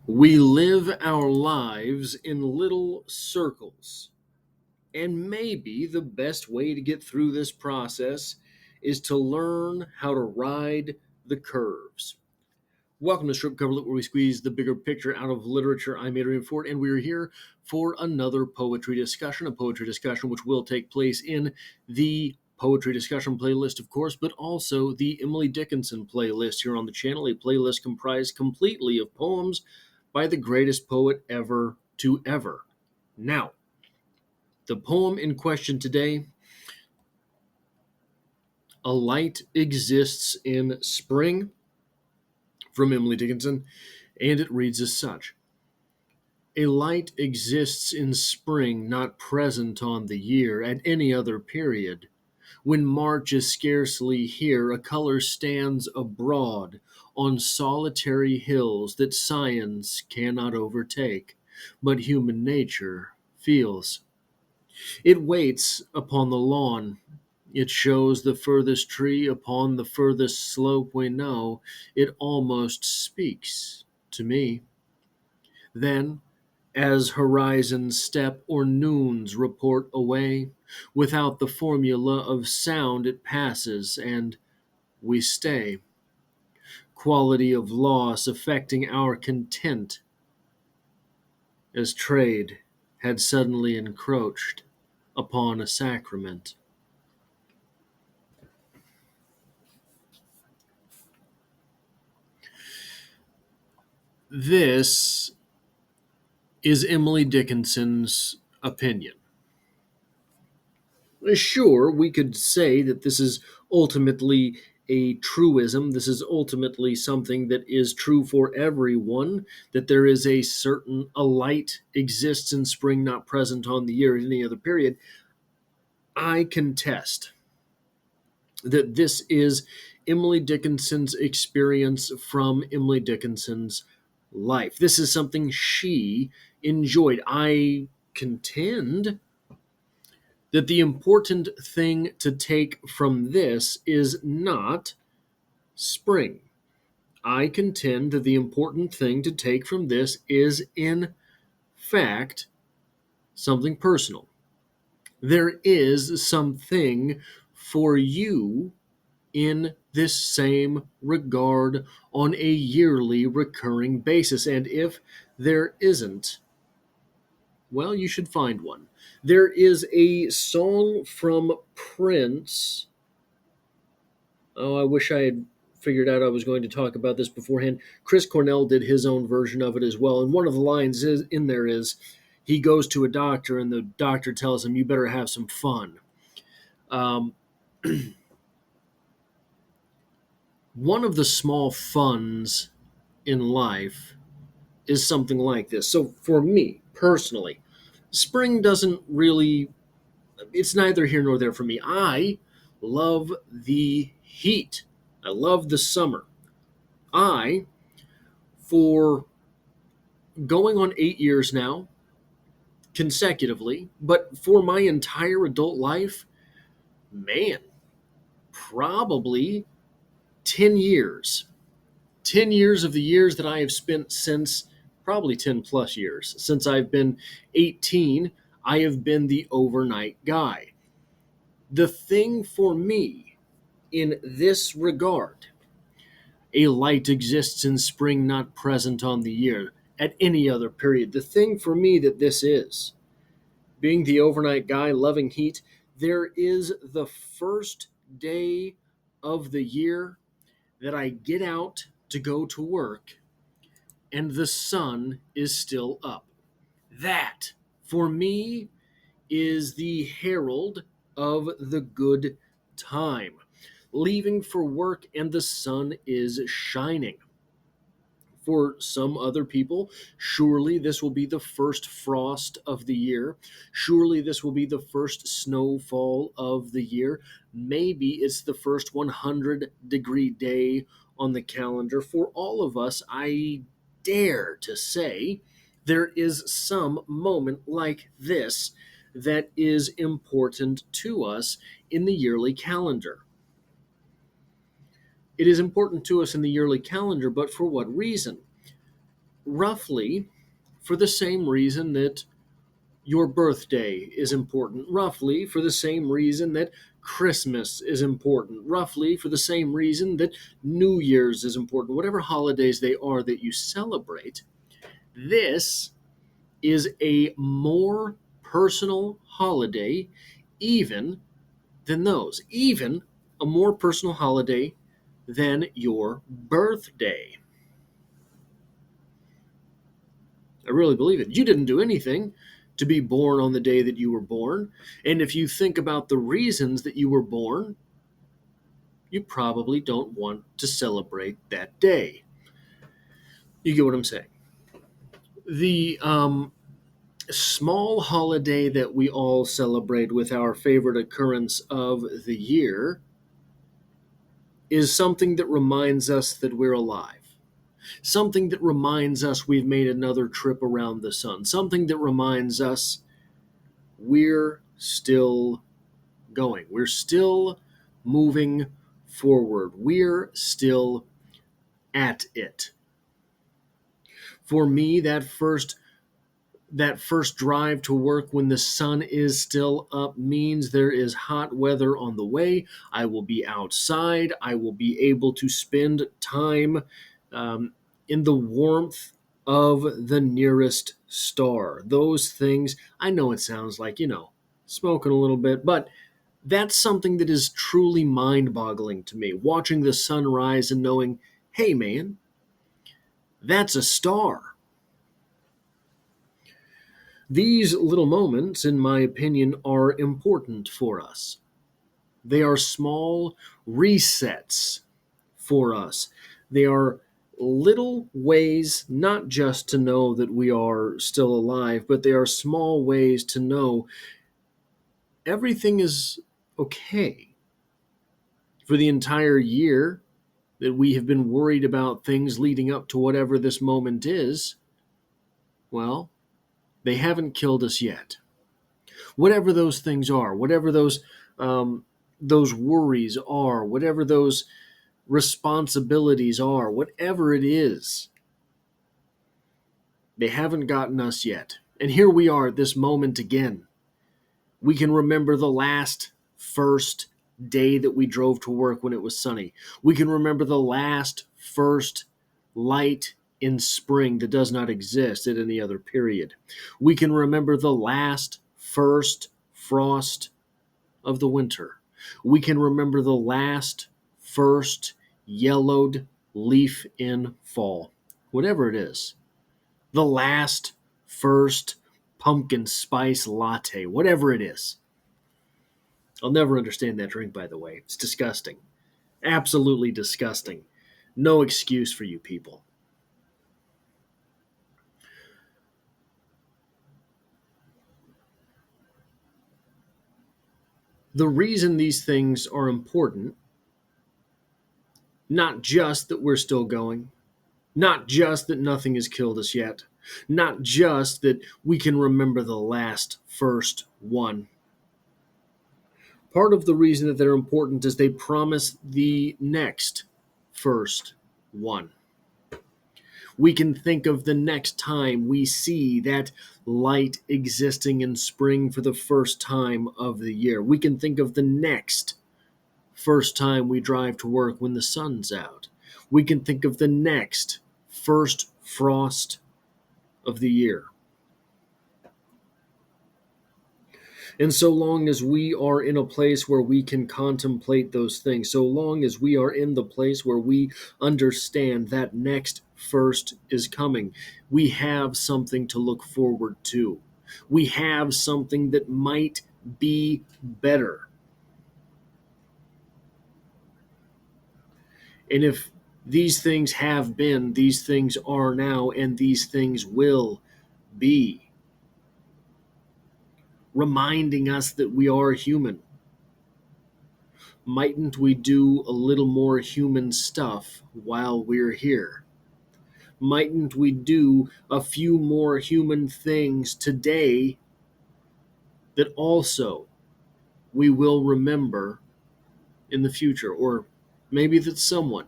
We live our lives in little circles, and maybe the best way to get through this process is to learn how to ride the curves. Welcome to Strip Cover Lit, where we squeeze the bigger picture out of literature. I'm Adrian Ford, and we're here for another poetry discussion, which will take place in the Poetry Discussion playlist, of course, but also the Emily Dickinson playlist here on the channel, a playlist comprised completely of poems by the greatest poet ever to ever. Now, the poem in question today, A Light Exists in Spring, from Emily Dickinson, and it reads as such. A light exists in spring, not present on the year at any other period. When March is scarcely here, a color stands abroad on solitary hills that science cannot overtake, but human nature feels. It waits upon the lawn. It shows the furthest tree upon the furthest slope we know. It almost speaks to me. Then, as horizons step or noons report away, without the formula of sound it passes, and we stay. Quality of loss affecting our content, as trade had suddenly encroached upon a sacrament. This is Emily Dickinson's opinion. Sure, we could say that this is ultimately a truism. This is ultimately something that is true for everyone, that there is a light exists in spring, not present on the year at any other period. I contest that this is Emily Dickinson's experience from Emily Dickinson's life. This is something she enjoyed. I contend that the important thing to take from this is not spring. I contend that the important thing to take from this is, in fact, something personal. There is something for you in this same regard on a yearly recurring basis. And if there isn't, well, you should find one. There is a song from Prince. Oh, I wish I had figured out I was going to talk about this beforehand. Chris Cornell did his own version of it as well. And one of the lines in there is he goes to a doctor, and the doctor tells him, "You better have some fun." Um, one of the small funs in life is something like this. So for me, personally, spring doesn't really, it's neither here nor there for me. I love the heat. I love the summer. I, for going on 8 years now, consecutively, but for my entire adult life, man, probably 10 years. 10 years of the years that I have spent since, probably 10 plus years, since I've been 18, I have been the overnight guy. The thing for me in this regard, a light exists in spring, not present on the year at any other period. The thing for me that this is, being the overnight guy, loving heat, there is the first day of the year that I get out to go to work and the sun is still up. That, for me, is the herald of the good time. Leaving for work and the sun is shining. For some other people, surely this will be the first frost of the year. Surely this will be the first snowfall of the year. Maybe it's the first 100-degree day on the calendar. For all of us, I dare to say there is some moment like this that is important to us in the yearly calendar. It is important to us in the yearly calendar, but for what reason? roughly for the same reason that your birthday is important, roughly for the same reason that Christmas is important, roughly for the same reason that New Year's is important, whatever holidays they are that you celebrate. This is a more personal holiday, even than those, even a more personal holiday than your birthday. I really believe it. You didn't do anything to be born on the day that you were born. And if you think about the reasons that you were born, you probably don't want to celebrate that day. You get what I'm saying? The small holiday that we all celebrate with our favorite occurrence of the year is something that reminds us that we're alive. Something that reminds us we've made another trip around the sun. Something that reminds us we're still going. We're still moving forward. We're still at it. For me, that first drive to work when the sun is still up means there is hot weather on the way. I will be outside. I will be able to spend time in the warmth of the nearest star. Those things, I know it sounds like, smoking a little bit, but that's something that is truly mind boggling to me. Watching the sun rise and knowing, hey man, that's a star. These little moments, in my opinion, are important for us. They are small resets for us. They are little ways not just to know that we are still alive, but they are small ways to know everything is okay. For the entire year that we have been worried about things leading up to whatever this moment is, well, they haven't killed us yet. Whatever those things are, whatever those worries are, whatever those responsibilities are, whatever it is, they haven't gotten us yet. And here we are at this moment again. We can remember the last first day that we drove to work when it was sunny. We can remember the last first light in spring that does not exist at any other period. We can remember the last first frost of the winter. We can remember the last first yellowed leaf in fall. Whatever it is. The last first pumpkin spice latte. Whatever it is. I'll never understand that drink, by the way. It's disgusting. Absolutely disgusting. No excuse for you people. The reason these things are important, not just that we're still going, not just that nothing has killed us yet, not just that we can remember the last first one. Part of the reason that they're important is they promise the next first one. We can think of the next time we see that light existing in spring for the first time of the year. We can think of the next first time we drive to work when the sun's out. We can think of the next first frost of the year. And so long as we are in a place where we can contemplate those things, so long as we are in the place where we understand that next first is coming, we have something to look forward to. We have something that might be better. And if these things have been, these things are now, and these things will be, reminding us that we are human, mightn't we do a little more human stuff while we're here? Mightn't we do a few more human things today that also we will remember in the future, or maybe that someone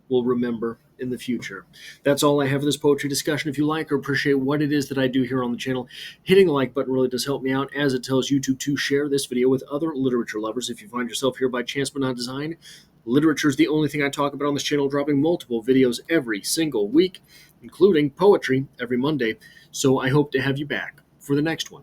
will remember in the future. That's all I have for this poetry discussion. If you like or appreciate what it is that I do here on the channel, hitting the like button really does help me out, as it tells YouTube to share this video with other literature lovers. If you find yourself here by chance but not design, literature is the only thing I talk about on this channel, dropping multiple videos every single week, including poetry every Monday. So I hope to have you back for the next one.